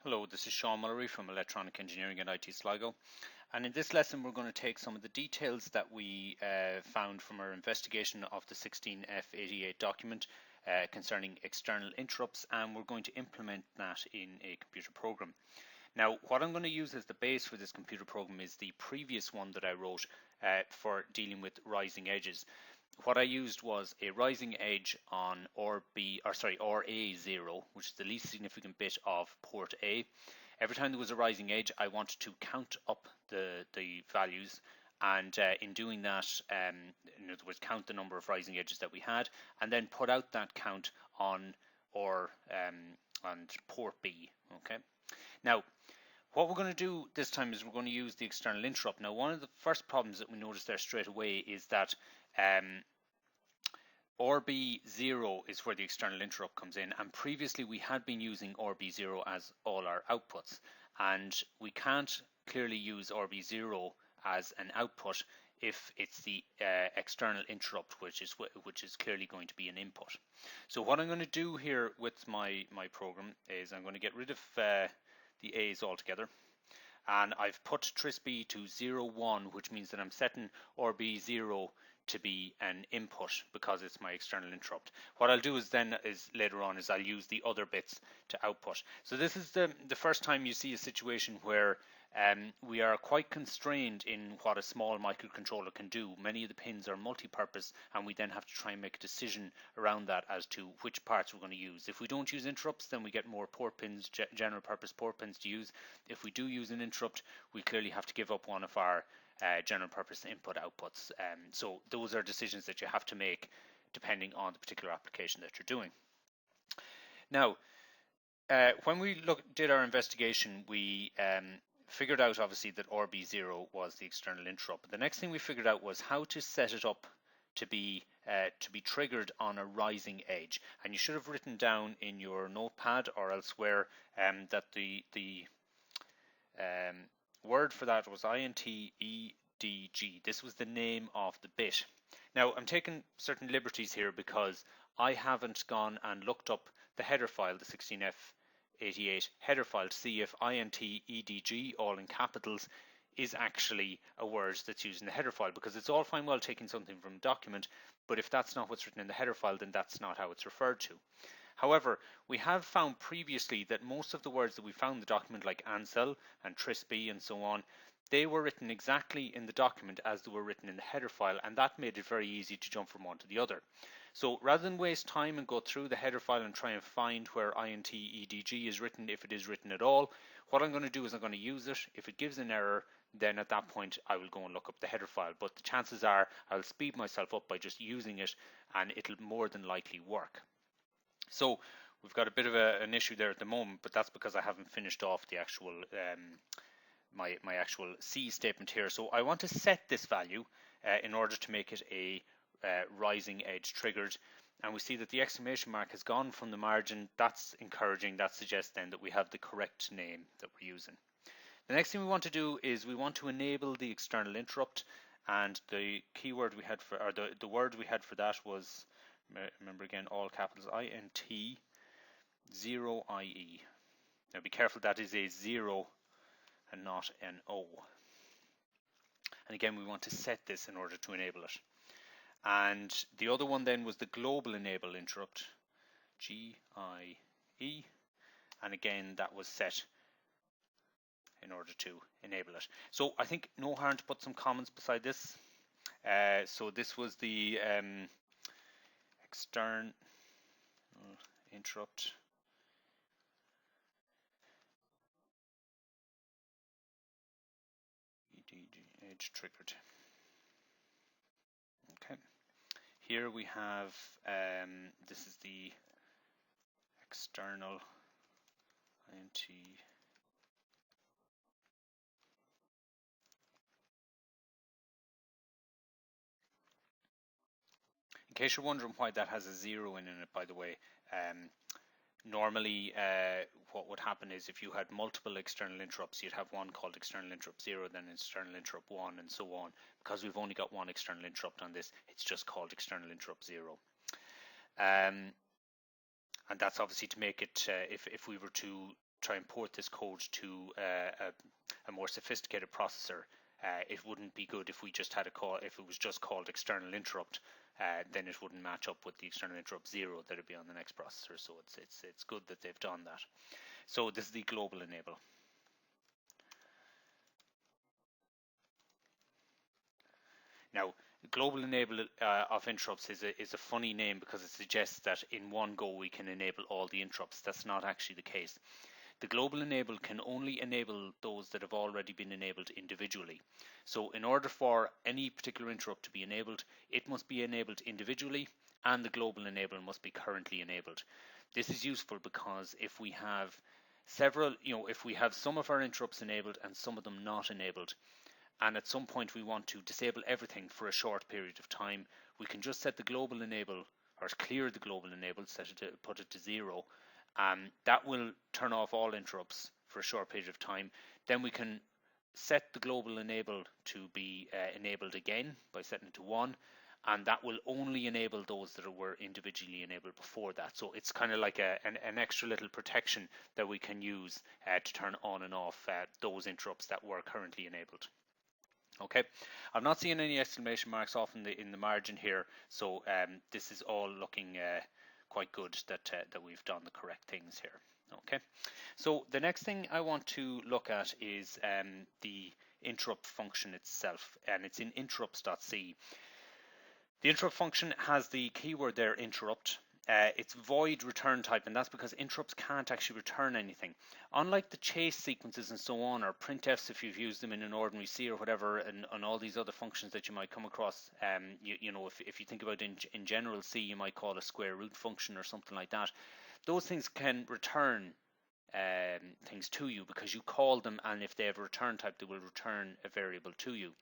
Hello, this is Sean Mullery from Electronic Engineering at IT Sligo, and in this lesson we're going to take some of the details that we found from our investigation of the 16F88 document concerning external interrupts, and we're going to implement that in a computer program. Now, what I'm going to use as the base for this computer program is the previous one that I wrote for dealing with rising edges. What I used was a rising edge on RA0, which is the least significant bit of port A. Every time there was a rising edge, I wanted to count up the values, and in doing that, in other words, count the number of rising edges that we had, and then put out that count on port B. Okay. Now, what we're going to do this time is we're going to use the external interrupt. Now, one of the first problems that we notice there straight away is that RB0 is where the external interrupt comes in, and previously we had been using RB0 as all our outputs, and we can't clearly use RB0 as an output if it's the external interrupt, which is clearly going to be an input. So what I'm going to do here with my program is I'm going to get rid of the A's altogether, and I've put trisB to 0, 1, which means that I'm setting RB0 to be an input because it's my external interrupt. What I'll do is later on I'll use the other bits to output. So this is the first time you see a situation where we are quite constrained in what a small microcontroller can do. Many of the pins are multi-purpose, and we then have to try and make a decision around that as to which parts we're going to use. If we don't use interrupts, then we get more port pins, general purpose port pins to use. If we do use an interrupt, we clearly have to give up one of our general purpose input outputs. So those are decisions that you have to make depending on the particular application that you're doing. Now, when we did our investigation, we figured out obviously that RB0 was the external interrupt. The next thing we figured out was how to set it up to be triggered on a rising edge, and you should have written down in your notepad or elsewhere that the word for that was INTEDG. This was the name of the bit. Now, I'm taking certain liberties here because I haven't gone and looked up the header file, the 16F88 header file, to see if INTEDG, all in capitals, is actually a word that's used in the header file, because it's all fine well taking something from a document, but if that's not what's written in the header file, then that's not how it's referred to. However, we have found previously that most of the words that we found in the document, like Ansel and trisB and so on, they were written exactly in the document as they were written in the header file, and that made it very easy to jump from one to the other. So rather than waste time and go through the header file and try and find where INTEDG is written, if it is written at all, what I'm going to do is I'm going to use it. If it gives an error, then at that point I will go and look up the header file. But the chances are I'll speed myself up by just using it, and it'll more than likely work. So we've got a bit of an issue there at the moment, but that's because I haven't finished off the actual my actual C statement here. So I want to set this value in order to make it a rising edge triggered, and we see that the exclamation mark has gone from the margin. That's encouraging. That suggests then that we have the correct name that we're using. The next thing we want to do is we want to enable the external interrupt, and the keyword we had for, or the word we had for that was, remember again, all capitals, INT0IE. Now be careful, that is a 0 and not an O. And again, we want to set this in order to enable it. And the other one then was the global enable interrupt, GIE, and again that was set in order to enable it. So I think no harm to put some comments beside this. So this was the external interrupt edge triggered. Okay. Here we have this is the external INT. In case you're wondering why that has a 0 in it, by the way, normally what would happen is if you had multiple external interrupts, you'd have one called external interrupt 0, then external interrupt 1, and so on. Because we've only got one external interrupt on this, it's just called external interrupt 0. And that's obviously to make it, if we were to try and port this code to a more sophisticated processor, it wouldn't be good if we just had a call, if it was just called external interrupt, then it wouldn't match up with the external interrupt 0 that would be on the next processor. So it's good that they've done that. So this is the global enable. Now, global enable of interrupts is a funny name because it suggests that in one go we can enable all the interrupts. That's not actually the case. The global enable can only enable those that have already been enabled individually. So in order for any particular interrupt to be enabled, it must be enabled individually, and the global enable must be currently enabled. This is useful because if we have several, if we have some of our interrupts enabled and some of them not enabled, and at some point we want to disable everything for a short period of time, we can just set the global enable, or clear the global enable, put it to 0. That will turn off all interrupts for a short period of time. Then we can set the global enable to be enabled again by setting it to 1, and that will only enable those that were individually enabled before that. So it's kind of like an extra little protection that we can use to turn on and off those interrupts that were currently enabled. Okay, I'm not seeing any exclamation marks off in the margin here, so this is all looking quite good that we've done the correct things here. Okay, so the next thing I want to look at is the interrupt function itself, and it's in interrupts.c. The interrupt function has the keyword there, interrupt. It's void return type, and that's because interrupts can't actually return anything. Unlike the chase sequences and so on, or printfs if you've used them in an ordinary C or whatever, and all these other functions that you might come across, if you think about in general C, you might call a square root function or something like that. Those things can return things to you because you call them, and if they have a return type, they will return a variable to you.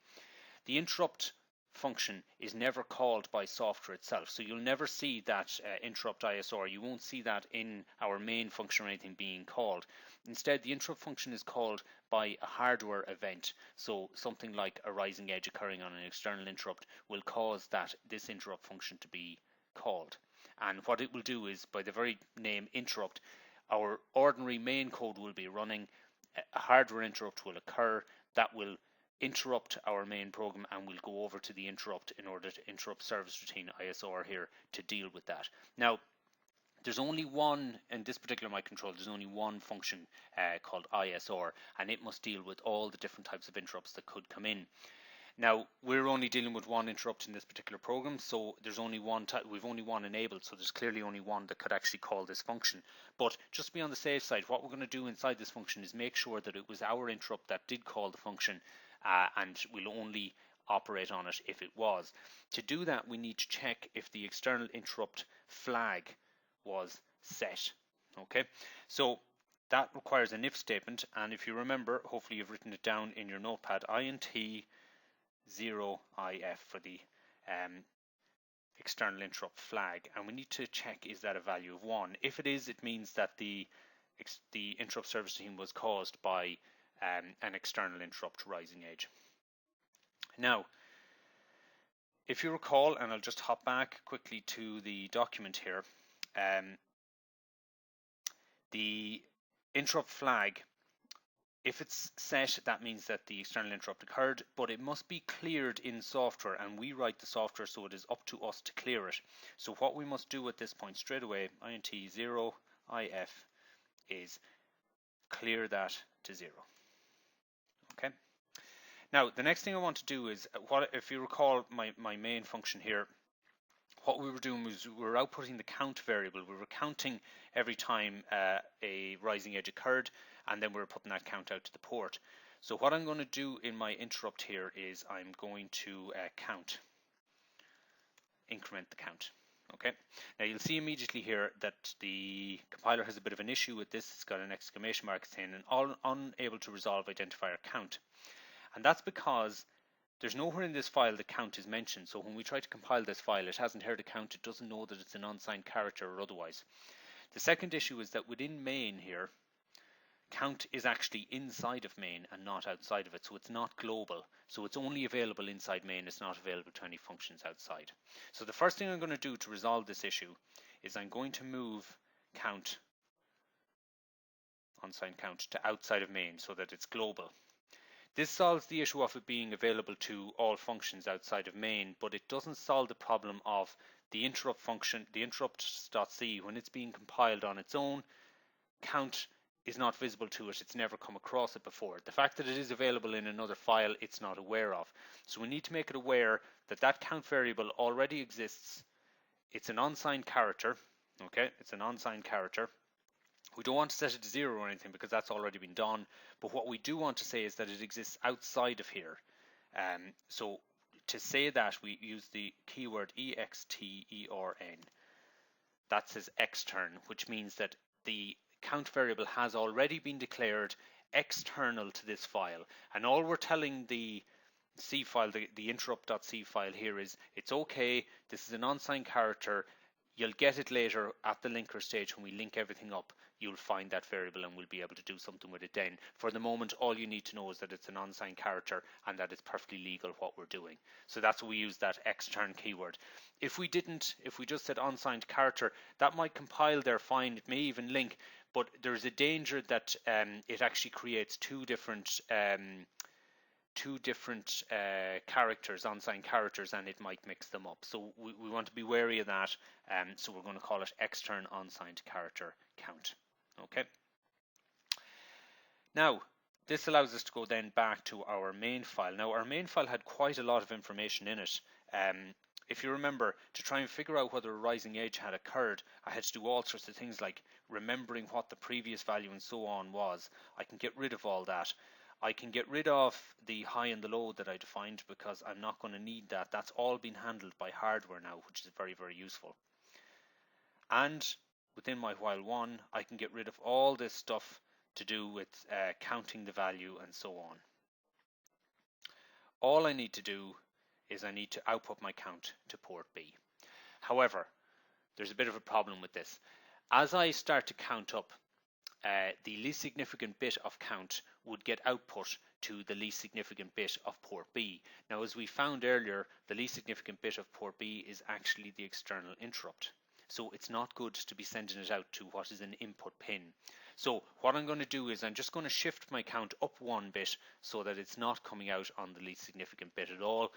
The interrupt function is never called by software itself, so you'll never see that interrupt ISR. You won't see that in our main function or anything being called. Instead, the interrupt function is called by a hardware event, so something like a rising edge occurring on an external interrupt will cause this interrupt function to be called. And what it will do is, by the very name interrupt, our ordinary main code will be running, a hardware interrupt will occur, that will interrupt our main program, and we'll go over to the interrupt in order to interrupt service routine ISR here to deal with that. Now, there's only one, in this particular microcontroller, there's only one function called ISR, and it must deal with all the different types of interrupts that could come in. Now, we're only dealing with one interrupt in this particular program, so there's only one type, we've only one enabled, so there's clearly only one that could actually call this function. But just to be on the safe side, what we're going to do inside this function is make sure that it was our interrupt that did call the function, and we'll only operate on it if it was. To do that, we need to check if the external interrupt flag was set. Okay, so that requires an if statement, and if you remember, hopefully you've written it down in your notepad, int 0if for the external interrupt flag, and we need to check is that a value of 1. If it is, it means that the interrupt service routine was caused by an external interrupt rising edge. Now, if you recall, and I'll just hop back quickly to the document here, the interrupt flag, if it's set, that means that the external interrupt occurred, but it must be cleared in software, and we write the software, so it is up to us to clear it. So what we must do at this point straight away, int 0if, is clear that to 0. Okay. Now, the next thing I want to do is, if you recall my main function here, what we were doing was we were outputting the count variable. We were counting every time a rising edge occurred, and then we were putting that count out to the port. So what I'm going to do in my interrupt here is I'm going to increment the count. Okay. Now you'll see immediately here that the compiler has a bit of an issue with this. It's got an exclamation mark saying an unable to resolve identifier count. And that's because there's nowhere in this file the count is mentioned. So when we try to compile this file, it hasn't heard a count. It doesn't know that it's an unsigned character or otherwise. The second issue is that within main here, count is actually inside of main and not outside of it. So it's not global. So it's only available inside main. It's not available to any functions outside. So the first thing I'm going to do to resolve this issue is I'm going to move count unsigned count to outside of main so that it's global. This solves the issue of it being available to all functions outside of main, but it doesn't solve the problem of the interrupt function, the interrupt.c, when it's being compiled on its own, count is not visible to it. It's never come across it before. The fact that it is available in another file, it's not aware of. So we need to make it aware that that count variable already exists. It's an unsigned character. Okay, it's an unsigned character. We don't want to set it to 0 or anything because that's already been done. But what we do want to say is that it exists outside of here. So to say that, we use the keyword extern. That says extern, which means that the count variable has already been declared external to this file. And all we're telling the C file, the interrupt.c file here is, it's okay, this is an unsigned character. You'll get it later at the linker stage when we link everything up. You'll find that variable and we'll be able to do something with it then. For the moment, all you need to know is that it's an unsigned character and that it's perfectly legal what we're doing. So that's why we use that extern keyword. If we just said unsigned character, that might compile there fine. It may even link, but there's a danger that it actually creates two different characters, unsigned characters, and it might mix them up. So we want to be wary of that. So we're going to call it extern unsigned character count. Okay. Now, this allows us to go then back to our main file. Now, our main file had quite a lot of information in it. If you remember, to try and figure out whether a rising edge had occurred, I had to do all sorts of things like remembering what the previous value and so on was. I can get rid of all that. I can get rid of the high and the low that I defined because I'm not going to need that. That's all been handled by hardware now, which is very, very useful. And within my while one, I can get rid of all this stuff to do with counting the value and so on. All I need to do is I need to output my count to port B. However, there's a bit of a problem with this. As I start to count up, the least significant bit of count would get output to the least significant bit of port B. Now, as we found earlier, the least significant bit of port B is actually the external interrupt. So it's not good to be sending it out to what is an input pin. So what I'm going to do is I'm just going to shift my count up one bit so that it's not coming out on the least significant bit at all.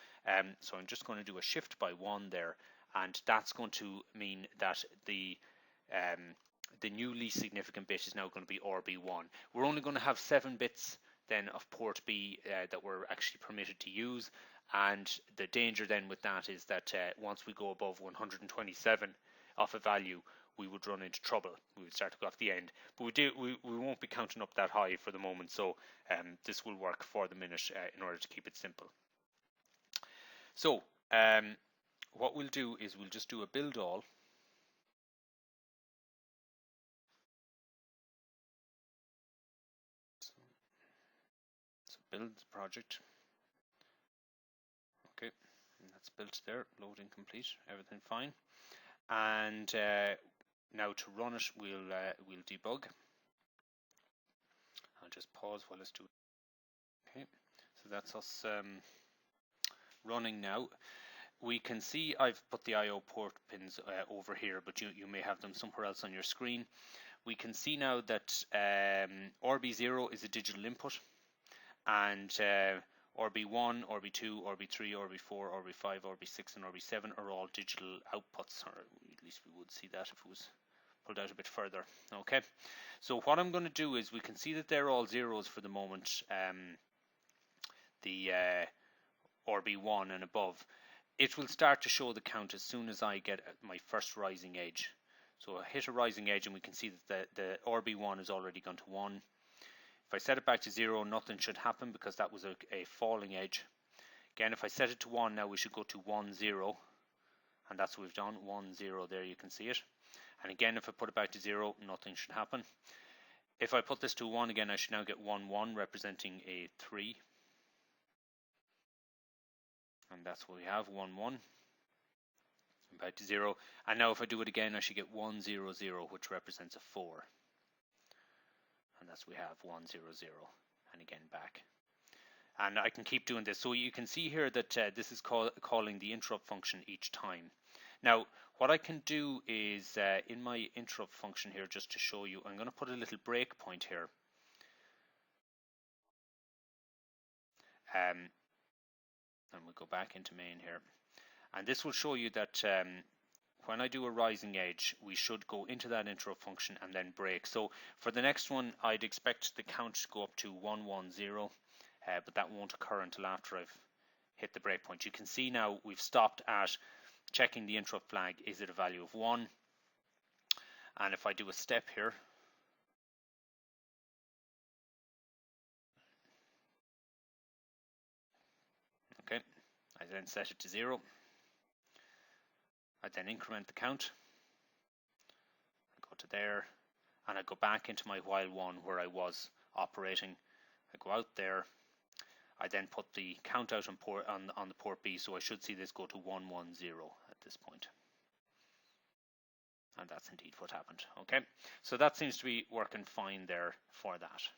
So I'm just going to do a shift by 1 there, and that's going to mean that the new least significant bit is now going to be RB1. We're only going to have 7 bits then of port B that we're actually permitted to use, and the danger then with that is that once we go above 127 of a value, we would run into trouble. We would start to go off the end, but we won't be counting up that high for the moment, so this will work for the minute in order to keep it simple. So what we'll do is we'll just do a build all. So build the project. Okay, and that's built there, loading complete, everything fine. And now to run it, we'll debug. I'll just pause while it's doing. Okay, so that's us running now. We can see I've put the I/O port pins over here, but you may have them somewhere else on your screen. We can see now that RB0 is a digital input, and RB1, RB2, RB3, RB4, RB5, RB6, and RB7 are all digital outputs, or at least we would see that if it was pulled out a bit further. Okay, so what I'm going to do is we can see that they're all zeros for the moment, the RB1 and above. It will start to show the count as soon as I get my first rising edge. So I hit a rising edge and we can see that the RB1 has already gone to 1. If I set it back to 0, nothing should happen because that was a falling edge. Again, if I set it to 1, now we should go to 1, 0. And that's what we've done, 1, 0, there you can see it. And again, if I put it back to 0, nothing should happen. If I put this to 1 again, I should now get 1, 1, representing a 3. And that's what we have, 1, 1. And back to 0. And now if I do it again, I should get 1, 0, 0, which represents a 4. And that's what we have, 1, 0, 0. And again, back. And I can keep doing this. So you can see here that this is calling the interrupt function each time. Now, what I can do is in my interrupt function here, just to show you, I'm going to put a little breakpoint here. And we'll go back into main here. And this will show you that when I do a rising edge, we should go into that interrupt function and then break. So for the next one, I'd expect the count to go up to 110, but that won't occur until after I've hit the breakpoint. You can see now we've stopped at checking the interrupt flag. Is it a value of 1? And if I do a step here, okay, I then set it to 0. I then increment the count. I go to there, and I go back into my while 1 where I was operating. I go out there. I then put the count out on the port B, so I should see this go to 110 at this point. And that's indeed what happened. Okay, so that seems to be working fine there for that.